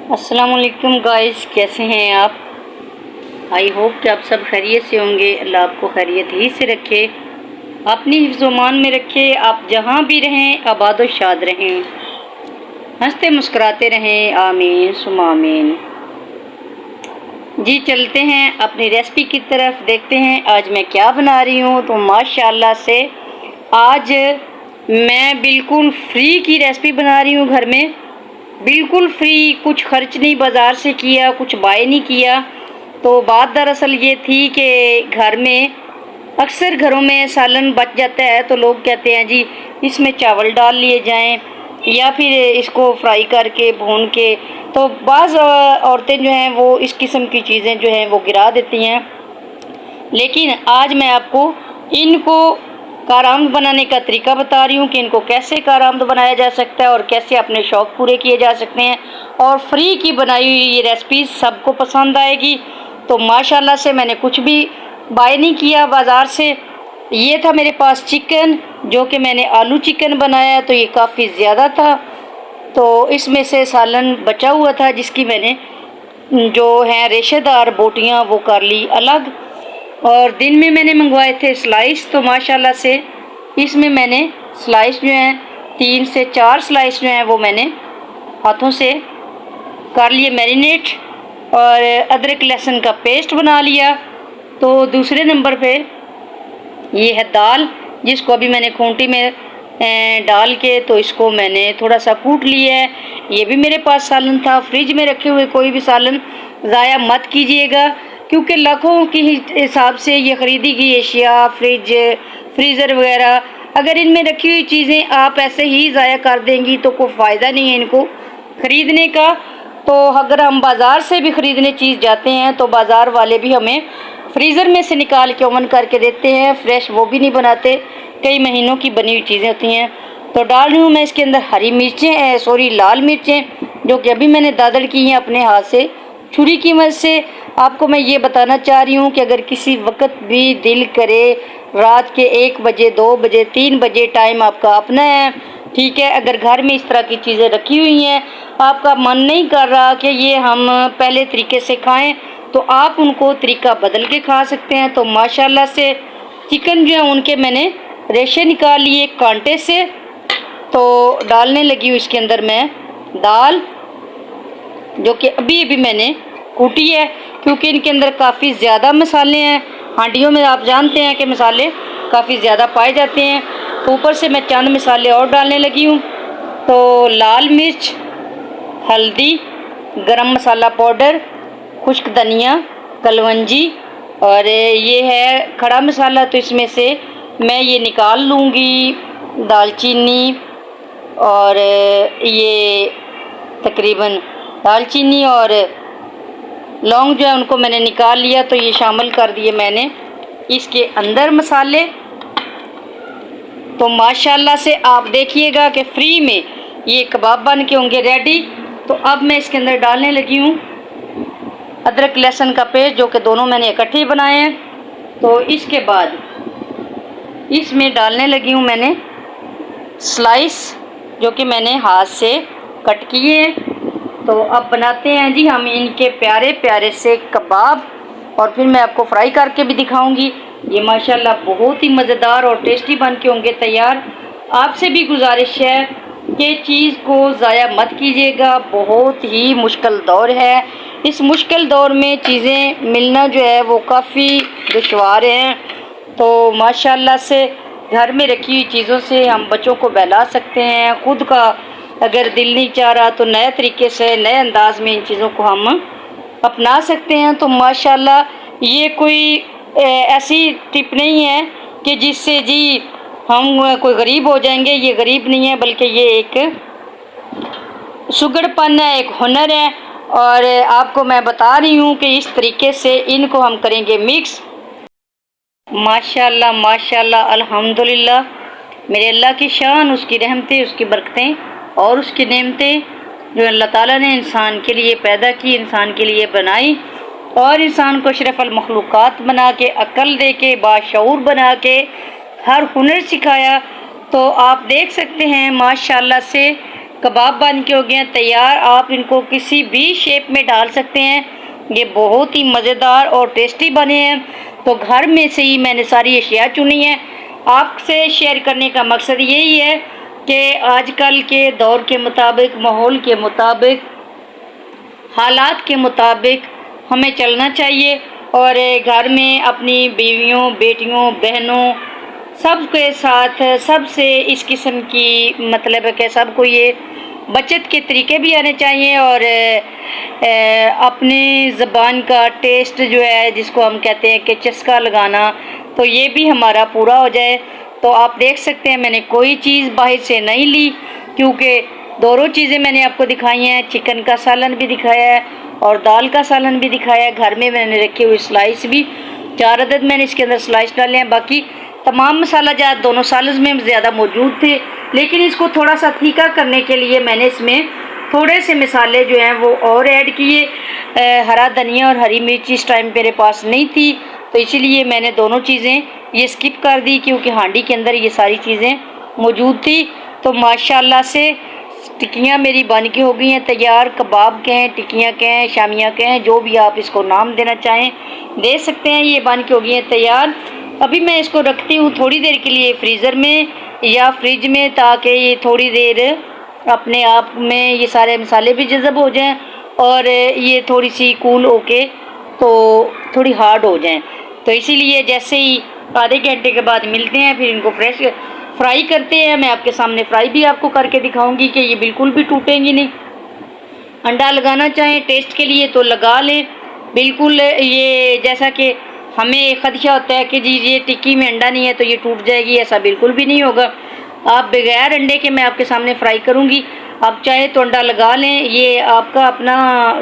अस्सलाम वालेकुम गाइस, कैसे हैं आप। आई होप कि आप सब खैरियत से होंगे। अल्लाह आपको खैरियत ही से रखे, अपनी हिफ्ज़-ओ-मान में रखे। आप जहाँ भी रहें आबाद व शाद रहें, हंसते मुस्कुराते रहें। आमीन सुम्मा आमीन। जी चलते हैं अपनी रेसिपी की तरफ, देखते हैं आज मैं क्या बना रही हूँ। तो माशाल्लाह से आज मैं बिल्कुल फ्री की रेसिपी बना रही हूँ। घर में बिल्कुल फ्री, कुछ खर्च नहीं बाज़ार से किया, कुछ बाय नहीं किया। तो बात दरअसल ये थी कि घर में अक्सर घरों में सालन बच जाता है तो लोग कहते हैं जी इसमें चावल डाल लिए जाएं या फिर इसको फ्राई करके भून के। तो बाज़ औरतें जो हैं वो इस किस्म की चीज़ें जो हैं वो गिरा देती हैं। लेकिन आज मैं आपको इनको कारामद बनाने का तरीका बता रही हूँ कि इनको कैसे कारामद बनाया जा सकता है और कैसे अपने शौक़ पूरे किए जा सकते हैं। और फ्री की बनाई हुई ये रेसिपी सबको पसंद आएगी। तो माशाल्लाह से मैंने कुछ भी बाय नहीं किया बाज़ार से। ये था मेरे पास चिकन, जो कि मैंने आलू चिकन बनाया, तो ये काफ़ी ज़्यादा था। तो इसमें से सालन बचा हुआ था जिसकी मैंने जो है रेशेदार बोटियाँ वो कर ली अलग। और दिन में मैंने मंगवाए थे स्लाइस। तो माशाल्लाह से इसमें मैंने स्लाइस जो हैं 3 से 4 स्लाइस जो हैं वो मैंने हाथों से कर लिए मैरिनेट, और अदरक लहसुन का पेस्ट बना लिया। तो दूसरे नंबर पे ये है दाल, जिसको अभी मैंने खूंटी में डाल के तो इसको मैंने थोड़ा सा कूट लिया है। ये भी मेरे पास सालन था। फ्रिज में रखे हुए कोई भी सालन ज़ाया मत कीजिएगा, क्योंकि लाखों के हिसाब से ये ख़रीदी गई अशिया, फ्रीज़र वगैरह, अगर इनमें रखी हुई चीज़ें आप ऐसे ही ज़ाया कर देंगी तो कोई फ़ायदा नहीं है इनको ख़रीदने का। तो अगर हम बाज़ार से भी ख़रीदने चीज़ जाते हैं तो बाज़ार वाले भी हमें फ्रीज़र में से निकाल के ओवन करके देते हैं, फ्रेश वो भी नहीं बनाते, कई महीनों की बनी हुई चीज़ें होती हैं। तो डाल रही हूँ मैं इसके अंदर हरी मिर्चें, लाल मिर्चें, जो कि अभी मैंने दादड़ की हैं अपने हाथ से छुरी की मदद से। आपको मैं ये बताना चाह रही हूँ कि अगर किसी वक्त भी दिल करे, रात के 1 बजे, 2 बजे, 3 बजे, टाइम आपका अपना है, ठीक है। अगर घर में इस तरह की चीज़ें रखी हुई हैं, आपका मन नहीं कर रहा कि ये हम पहले तरीके से खाएं, तो आप उनको तरीका बदल के खा सकते हैं। तो माशाल्लाह से चिकन जो है उनके मैंने रेशे निकाल लिए कांटे से। तो डालने लगी हूँ इसके अंदर मैं दाल, जो कि अभी अभी मैंने कूटी है, क्योंकि इनके अंदर काफ़ी ज़्यादा मसाले हैं। हांडियों में आप जानते हैं कि मसाले काफ़ी ज़्यादा पाए जाते हैं। तो ऊपर से मैं चंद मसाले और डालने लगी हूँ। तो लाल मिर्च, हल्दी, गरम मसाला पाउडर, खुश्क धनिया, कलवंजी, और ये है खड़ा मसाला। तो इसमें से मैं ये निकाल लूँगी दालचीनी, और ये तकरीबन दालचीनी और लौंग जो है उनको मैंने निकाल लिया। तो ये शामिल कर दिए मैंने इसके अंदर मसाले। तो माशाल्लाह से आप देखिएगा कि फ्री में ये कबाब बन के होंगे रेडी। तो अब मैं इसके अंदर डालने लगी हूँ अदरक लहसुन का पेस्ट, जो कि दोनों मैंने इकट्ठे बनाए हैं। तो इसके बाद इसमें डालने लगी हूँ मैंने स्लाइस, जो कि मैंने हाथ से कट किए हैं। तो अब बनाते हैं जी हम इनके प्यारे प्यारे से कबाब, और फिर मैं आपको फ्राई करके भी दिखाऊंगी। ये माशाल्लाह बहुत ही मज़ेदार और टेस्टी बन के होंगे तैयार। आपसे भी गुजारिश है कि चीज़ को ज़ाया मत कीजिएगा। बहुत ही मुश्किल दौर है, इस मुश्किल दौर में चीज़ें मिलना जो है वो काफ़ी दुश्वार हैं। तो माशाल्लाह से घर में रखी हुई चीज़ों से हम बच्चों को बहला सकते हैं। खुद का अगर दिल नहीं चाह रहा तो नए तरीके से, नए अंदाज में इन चीज़ों को हम अपना सकते हैं। तो माशाल्लाह ये कोई ऐसी टिप नहीं है कि जिससे जी हम कोई गरीब हो जाएंगे। ये गरीब नहीं है, बल्कि ये एक सुगड़पन है, एक हुनर है। और आपको मैं बता रही हूँ कि इस तरीके से इनको हम करेंगे मिक्स। माशाल्लाह माशाल्लाह अल्हम्दुलिल्लाह, मेरे अल्लाह की शान, उसकी रहमतें, उसकी बरकतें और उसकी नेमतें जो अल्लाह ताला ने इंसान के लिए पैदा की, इंसान के लिए बनाई, और इंसान को अशरफुल मखलूक़ात बना के, अक्ल दे के, बाशऊर बना के हर हुनर सिखाया। तो आप देख सकते हैं माशाल्लाह से कबाब बन के हो गए हैं तैयार। आप इनको किसी भी शेप में डाल सकते हैं, ये बहुत ही मज़ेदार और टेस्टी बने हैं। तो घर में से ही मैंने सारी अशिया चुनी है। आपसे शेयर करने का मकसद यही है कि आजकल के दौर के मुताबिक, माहौल के मुताबिक, हालात के मुताबिक हमें चलना चाहिए और घर में अपनी बीवियों, बेटियों, बहनों सबके साथ सबसे इस किस्म की मतलब है कि सबको ये बचत के तरीके भी आने चाहिए और अपनी ज़बान का टेस्ट जो है जिसको हम कहते हैं कि चस्का लगाना, तो ये भी हमारा पूरा हो जाए। तो आप देख सकते हैं मैंने कोई चीज़ बाहर से नहीं ली, क्योंकि दोनों चीज़ें मैंने आपको दिखाई हैं। चिकन का सालन भी दिखाया है और दाल का सालन भी दिखाया है। घर में मैंने रखे हुए स्लाइस भी 4 अदद मैंने इसके अंदर स्लाइस डाले हैं। बाकी तमाम मसाला जात दोनों सालन में ज़्यादा मौजूद थे, लेकिन इसको थोड़ा सा तीखा करने के लिए मैंने इसमें थोड़े से मसाले जो हैं वो और ऐड किए। हरा धनिया और हरी मिर्च इस टाइम मेरे पास नहीं थी, तो इसीलिए मैंने दोनों चीज़ें ये स्किप कर दी, क्योंकि हांडी के अंदर ये सारी चीज़ें मौजूद थी। तो माशाल्लाह से टिक्कियाँ मेरी बन के हो गई हैं तैयार। कबाब कहें, टिक्कियाँ कहें, शामियाँ कहें, जो भी आप इसको नाम देना चाहें दे सकते हैं। ये बन के हो गई हैं तैयार। अभी मैं इसको रखती हूँ थोड़ी देर के लिए फ्रीज़र में या फ्रिज में, ताकि ये थोड़ी देर अपने आप में ये सारे मसाले भी जज़ब हो जाएं और ये थोड़ी सी कूल होके तो थोड़ी हार्ड हो जाएं। तो इसीलिए जैसे ही आधे घंटे के बाद मिलते हैं, फिर इनको फ्रेश फ्राई करते हैं। मैं आपके सामने फ्राई भी आपको करके दिखाऊंगी कि ये बिल्कुल भी टूटेंगी नहीं। अंडा लगाना चाहें टेस्ट के लिए तो लगा लें बिल्कुल। ये जैसा कि हमें खदशा होता है कि जी ये टिक्की में अंडा नहीं है तो ये टूट जाएगी, ऐसा बिल्कुल भी नहीं होगा। आप बगैर अंडे के मैं आपके सामने फ्राई करूँगी, आप चाहे तो अंडा लगा लें। ये आपका अपना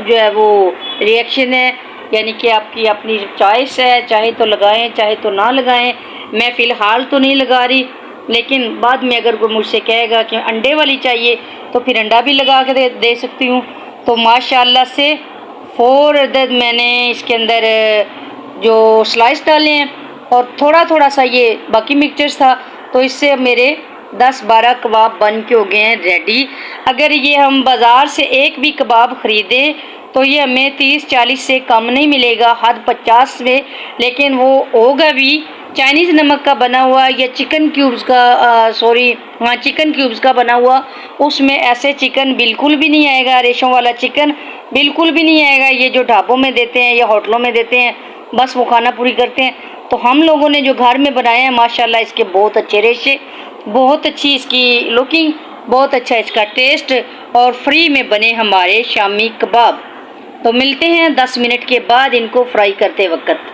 जो है वो रिएक्शन है, यानी कि आपकी अपनी चॉइस है, चाहे तो लगाएं चाहे तो ना लगाएं। मैं फ़िलहाल तो नहीं लगा रही, लेकिन बाद में अगर कोई मुझसे कहेगा कि अंडे वाली चाहिए तो फिर अंडा भी लगा के दे सकती हूँ। तो माशाल्लाह से 4 अदद मैंने इसके अंदर जो स्लाइस डाले हैं और थोड़ा थोड़ा सा ये बाकी मिक्सचर्स था, तो इससे मेरे 10-12 कबाब बन के हो गए हैं रेडी। अगर ये हम बाज़ार से एक भी कबाब ख़रीदें तो ये हमें 30-40 से कम नहीं मिलेगा, हद 50 में। लेकिन वो होगा भी चाइनीज़ नमक का बना हुआ या चिकन क्यूब्स का चिकन क्यूब्स का बना हुआ, उसमें ऐसे चिकन बिल्कुल भी नहीं आएगा। रेशों वाला चिकन बिल्कुल भी नहीं आएगा। ये जो ढाबों में देते हैं या होटलों में देते हैं, बस वो खाना पूरी करते हैं। तो हम लोगों ने जो घर में बनाए हैं माशाल्लाह इसके बहुत अच्छे रेशे, बहुत अच्छी इसकी लुकिंग, बहुत अच्छा इसका टेस्ट और फ्री में बने हमारे शामी कबाब। तो मिलते हैं 10 मिनट के बाद इनको फ्राई करते वक्त।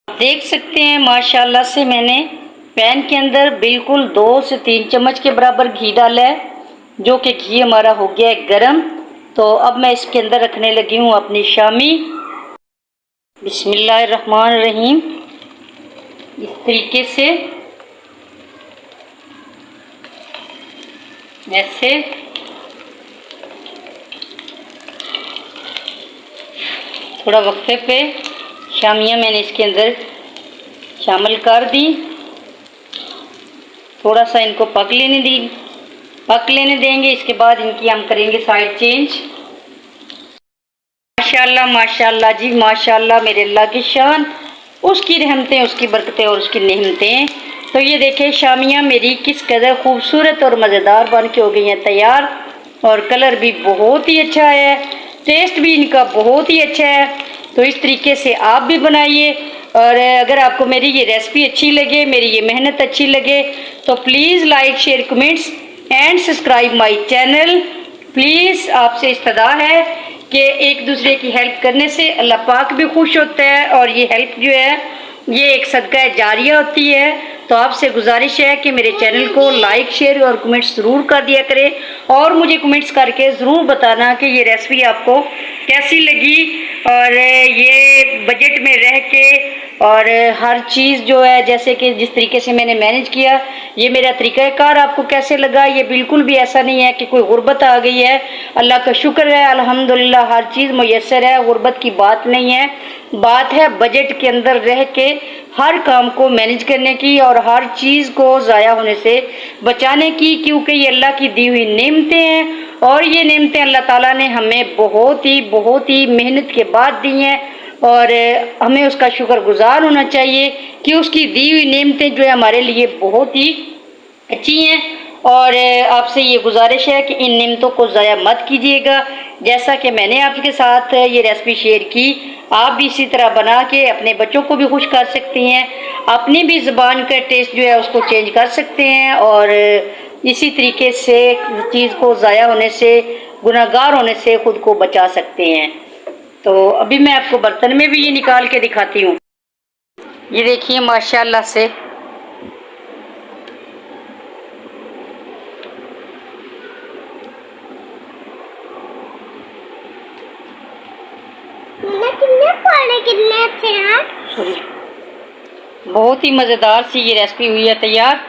देख सकते हैं माशाल्लाह से मैंने पैन के अंदर बिल्कुल 2 से 3 चम्मच के बराबर घी डाला है, जो कि घी हमारा हो गया है गरम। तो अब मैं इसके अंदर रखने लगी हूँ अपनी शामी। बिस्मिल्लाहिर्रहमानिर्रहीम। इस तरीके से ऐसे थोड़ा वक्फे पे शामियाँ मैंने इसके अंदर शामिल कर दी। थोड़ा सा इनको पक लेने देंगे। इसके बाद इनकी हम करेंगे साइड चेंज। माशाल्लाह माशाल्लाह जी माशाल्लाह, मेरे अल्लाह की शान, उसकी रहमतें, उसकी बरकतें और उसकी नेमतें। तो ये देखें शामियाँ मेरी किस कदर खूबसूरत और मज़ेदार बन के हो गई हैं तैयार, और कलर भी बहुत ही अच्छा है, टेस्ट भी इनका बहुत ही अच्छा है। तो इस तरीके से आप भी बनाइए। और अगर आपको मेरी ये रेसिपी अच्छी लगे, मेरी ये मेहनत अच्छी लगे, तो please like, share, comments and subscribe my channel. Please आपसे इस्तदा है कि एक दूसरे की हेल्प करने से अल्लाह पाक भी खुश होता है, और ये हेल्प जो है ये एक सदका जारिया होती है। तो आपसे गुजारिश है कि मेरे चैनल को लाइक, शेयर और कमेंट्स ज़रूर कर दिया करें, और मुझे कमेंट्स करके ज़रूर बताना कि ये रेसिपी आपको कैसी लगी, और ये बजट में रह के और हर चीज़ जो है जैसे कि जिस तरीके से मैंने मैनेज किया, ये मेरा तरीक़ाकार आपको कैसे लगा। ये बिल्कुल भी ऐसा नहीं है कि कोई गुर्बत आ गई है, अल्लाह का शुक्र है, अल्हम्दुलिल्लाह हर चीज़ मुयस्सर है, गुर्बत की बात नहीं है। बात है बजट के अंदर रह के हर काम को मैनेज करने की और हर चीज़ को ज़ाया होने से बचाने की, क्योंकि ये अल्लाह की दी हुई नेमतें हैं और ये नेमतें अल्लाह ताला ने हमें बहुत ही मेहनत के बाद दी हैं और हमें उसका शुक्रगुजार होना चाहिए कि उसकी दी हुई नेमतें जो है हमारे लिए बहुत ही अच्छी हैं। और आपसे ये गुजारिश है कि इन नेमतों को ज़ाया मत कीजिएगा। जैसा कि मैंने आपके साथ ये रेसिपी शेयर की, आप भी इसी तरह बना के अपने बच्चों को भी खुश कर सकती हैं, अपनी भी ज़ुबान का टेस्ट जो है उसको चेंज कर सकते हैं और इसी तरीके से चीज़ को ज़ाया होने से, गुनाहगार होने से ख़ुद को बचा सकते हैं। तो अभी मैं आपको बर्तन में भी ये निकाल के दिखाती हूँ। ये देखिए माशाल्लाह से कितने अच्छे हैं। सॉरी, बहुत ही मज़ेदार सी ये रेसिपी हुई है तैयार।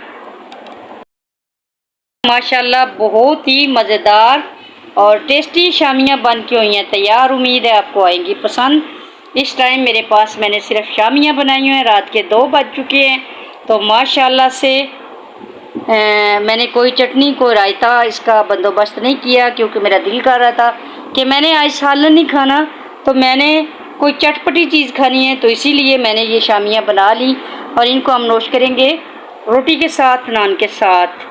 माशाल्लाह बहुत ही मज़ेदार और टेस्टी शामियाँ बन के हुई हैं तैयार। उम्मीद है आपको आएंगी पसंद। इस टाइम मेरे पास मैंने सिर्फ शामियाँ बनाई हुई हैं, रात के 2 बज चुके हैं। तो माशाल्लाह से मैंने कोई चटनी कोई रायता इसका बंदोबस्त नहीं किया, क्योंकि मेरा दिल कर रहा था कि मैंने आज सालन नहीं खाना, तो मैंने कोई चटपटी चीज़ खानी है, तो इसीलिए मैंने ये शामियाँ बना ली और इनको हम नोश करेंगे रोटी के साथ, नान के साथ।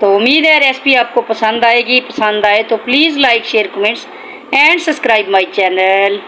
तो उम्मीद है रेसिपी आपको पसंद आएगी। पसंद आए तो please like share comments and subscribe my channel.